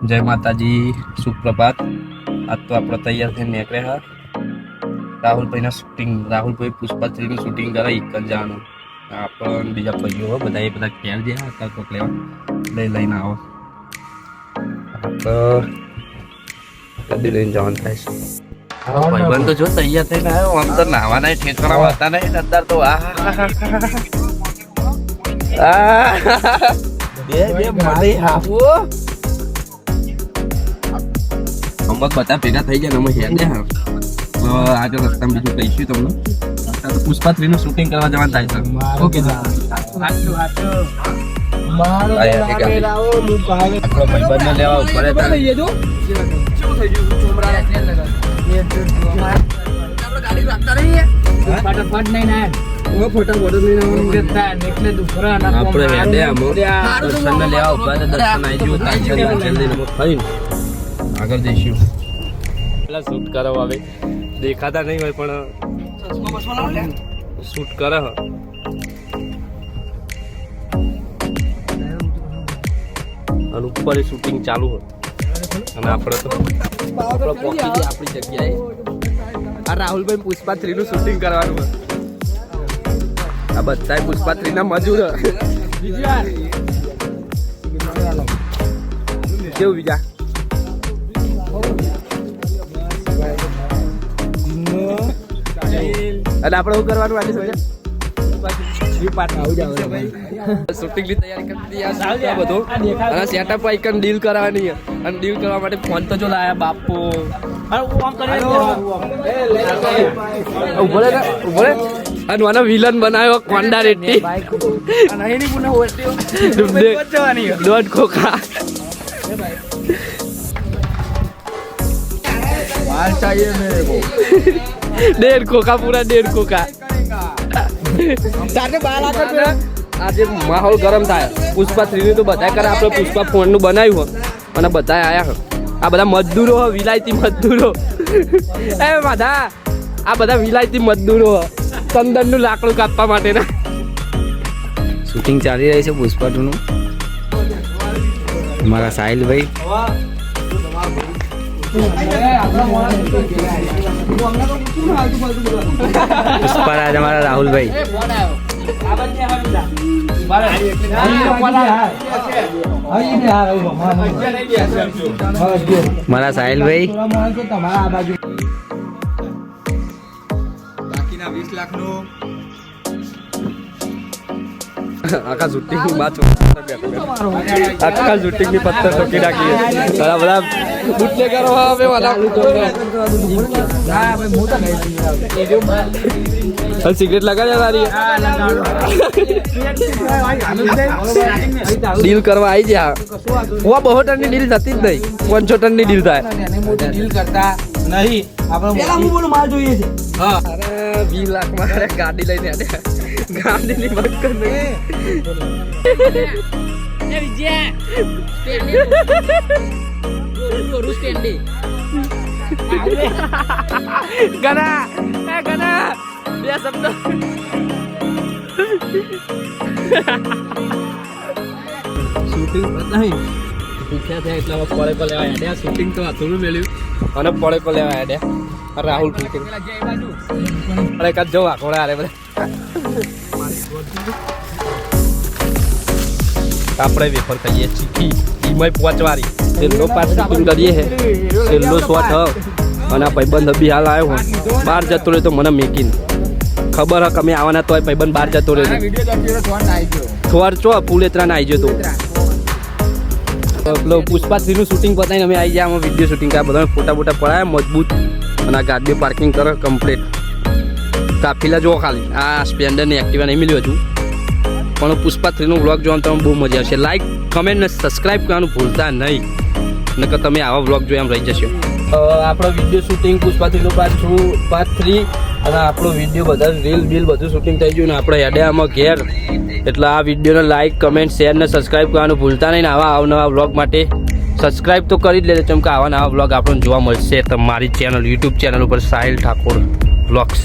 જય માતાજી, સુપ્રભાત। આજ તો આપણે તૈયાર થઈને નીકળ્યા રાહુલભાઈના શૂટિંગ, રાહુલભાઈ પુષ્પા 3 ની શૂટિંગ કરે એક જ જવાનું। આપણે બીજા ભાઈઓ બધા ઘેર ગયા હતા કોક લેવા લઈને આવો કદી લઈને જવાનું થાય છે। ભાઈબંધ તો જો તૈયાર થઈને આવ્યો, આમ તો નાવાના ઠેકાણા હતા નહીં અત્યારે તો બે મારી હાફો અમુક બધા ભેગા થઈ ગયા અમે હેડે આગળ રસ્તામાં બીજું કહીશું તમને। તો પુષ્પા 3 નું શૂટિંગ કરવા જવાનું થાય છે। ઓકે ભાઈબંધને લેવા ઉપર ફટાફટ નહીં ના ફોટા ફોટો લઈને એટલે દુખરા આપણે હેડે દર્શન લેવા ઉપર દર્શન આવી ગયું ફરીને આગળ જઈશું। પેલા શૂટ કરો હવે દેખાતા નહીં હોય પણ શૂટ કરે અને ઉપર શૂટિંગ ચાલુ હોય અને આપણે તો પહોંચી જઈએ આપણી જગ્યાએ। આ રાહુલભાઈ પુષ્પા 3 નું શૂટિંગ કરવાનું હોય। આ બધા પુષ્પા 3 ના મજૂર કેવું બીજા અને આપણે શું કરવાનું આજે શૂટિંગ ની તૈયારી કરી દીધી બધું અને સેટઅપ આઈકન ડીલ કરવાની અને ડીલ કરવા માટે ફોન તો જો લાયા બાપો ઉભો અને મને વિલન બનાવ્યો કોંડા રેડ્ડી દોઢ ખોખા डेढ़ खोखा पूरा 1.5 खोखा आज माहौल गरम था। पुष्पा 3 तो बताया कर आप पुष्पा 4 નું બનાવ્યું અને બધા આયા આ બધા મજદૂરો વિલાયતી મજદૂરો એ માધા આ બધા વિલાયતી મજદૂરો ચંદન નું લાકડું કાપવા માટેના શૂટિંગ ચાલી રહી છે પુષ્પા 2 નું। અમારા સાહિલભાઈ પુષ્પરાજ हमारा राहुल भाई हमारा साहिल भाई આખા શૂટિંગ માં આખા શૂટિંગ ની પત્તર ઠોકી નાખી ઘણા બધા બુટલે કરો હવે વાલા સિગરેટ લગાડ્યા તારી ડીલ કરવા આવી જા વા 2 ટનની ડીલ થતી જ નહીં 500 ટનની ડીલ થાય ડીલ કરતા નહીં આપણે પેલા હું બોલું માલ જોઈએ છે। હા અરે 20 લાખ માં ગાડી લઈને આડે ગાડી ની મત કર નહીં એ વિજય સ્ટેન્ડી ગના એ ગના બે શબ્દ શૂટિંગ નહીં ભૂખ્યા થયા એટલે પડે કો લેવા આડ્યા શૂટિંગ તો અધૂરું મેળ્યું અને પડે કો લેવા આડ્યા રાહુલ શૂટિંગ અરે કાચ જો આખોડા અરે બધા આપણે વેફર ખાઈએ ચીકી ઈમય પહોંચવારી છેલ્લો પાસ શૂટિંગ કરીએ છે છેલ્લો શોટ અને આ ભાઈબંધ બી હાલ આવ્યો હોય બહાર જતો રહ્યો તો મને મેકીને ખબર હક અમે આવવાના તોય ભાઈબંધ બહાર જતો રહ્યો થોર ચો પુલેત્રા ના આવી ગયો તો પુષ્પા 3 નું શૂટિંગ પતાવીને અમે આવી ગયા વિડીયો શૂટિંગ કર્યા બધા ફોટા બોટા પડાયા મજબૂત અને આ ગાડી પાર્કિંગ કરે કમ્પ્લીટ કાફીલા જો ખાલી આ સ્પ્લેન્ડર ની એક્ટિવા નહીં મળ્યું હજુ પણ પુષ્પા 3 નું વ્લોગ જોવાનું તમને બહુ મજા આવશે। લાઈક કમેન્ટ ને સબસ્ક્રાઈબ કરવાનું ભૂલતા નહીં નકર તમે આવા વ્લોગ જોઈ એમ રહી જશો। આપણો વિડીયો શૂટિંગ પુષ્પા 3 નું પાર્ટ 3 અને આપણો વિડીયો બધા રીલ બિલ બધું શૂટિંગ થઈ ગયું ને આપણે હેડે આમાં ઘેર એટલે આ વિડીયોને લાઈક કમેન્ટ શેર ને સબસ્ક્રાઈબ કરવાનું ભૂલતા નહીં ને આવા અવનવા વ્લોગ માટે સબસ્ક્રાઈબ તો કરી જ લેજો કેમ કે આવા નવા વ્લોગ આપણને જોવા મળશે તમારી ચેનલ યુટ્યુબ ચેનલ ઉપર સાહિલ ઠાકોર વ્લોગ્સ।